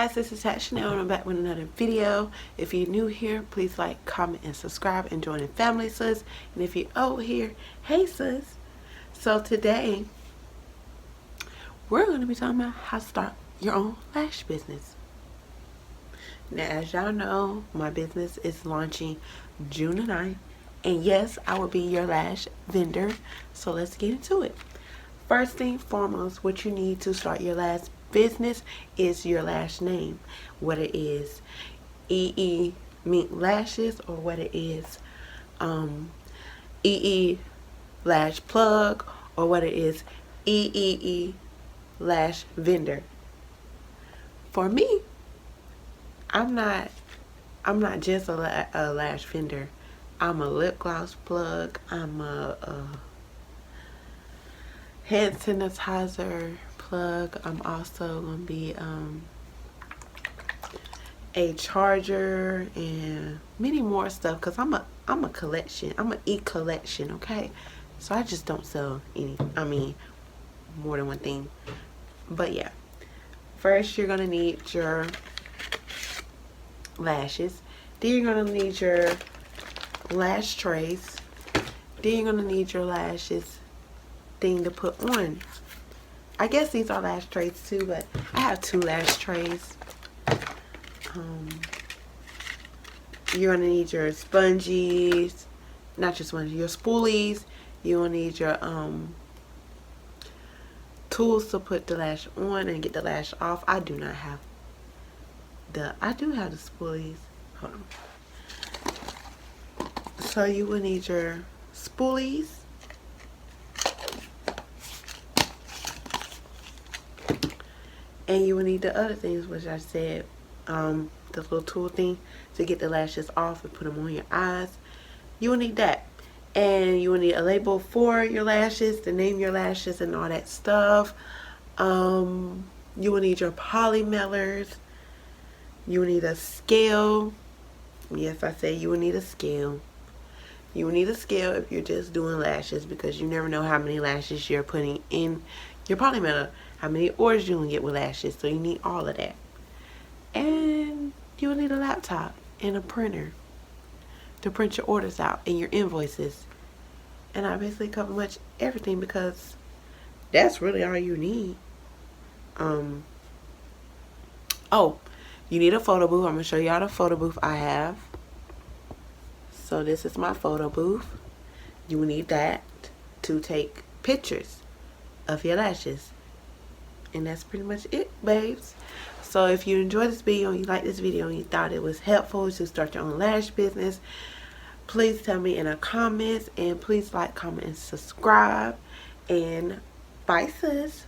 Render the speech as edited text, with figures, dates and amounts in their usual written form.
guys, this is Chanell and I'm back with another video. If you're new here, please like, comment, and subscribe and join the family, sis. And if you're old here, hey sis. So today we're going to be talking about how to start your own lash business. Now, as y'all know, my business is launching June the 9th. And yes, I will be your lash vendor. So let's get into it. First thing foremost, what you need to start your lash business is your lash name. Whether it is Mink Lashes or whether it is Lash Plug or whether it is Lash Vendor. For me, I'm not just a lash vendor. I'm a lip gloss plug. I'm a hand sanitizer plug. I'm also gonna be a charger and many more stuff because I'm a collection. I'm an e-collection, okay? So I just don't sell more than one thing. But yeah, first you're gonna need your lashes. Then you're gonna need your lash trays. Then you're gonna need your lashes thing to put on. I guess these are lash trays too, but I have 2 lash trays. You're gonna need your sponges, not your sponges, your spoolies. You're gonna need your tools to put the lash on and get the lash off. I do have the spoolies. Hold on. So you will need your spoolies. And you will need the other things, which I said, the little tool thing to get the lashes off and put them on your eyes. You will need that. And you will need a label for your lashes, to name your lashes and all that stuff. You will need your polymelers. You will need a scale. Yes, I say you will need a scale. You will need a scale if you're just doing lashes, because you never know how many lashes you're putting in your polymeller, how many orders you're going to get with lashes. So you need all of that. And you will need a laptop and a printer to print your orders out and your invoices. And I basically cover much everything because that's really all you need. Oh, you need a photo booth. I'm going to show y'all the photo booth I have. So this is my photo booth. You will need that to take pictures of your lashes. And that's pretty much it, babes. So if you enjoyed this video and you liked this video and you thought it was helpful to start your own lash business, please tell me in the comments. And please like, comment, and subscribe. And bye, sis.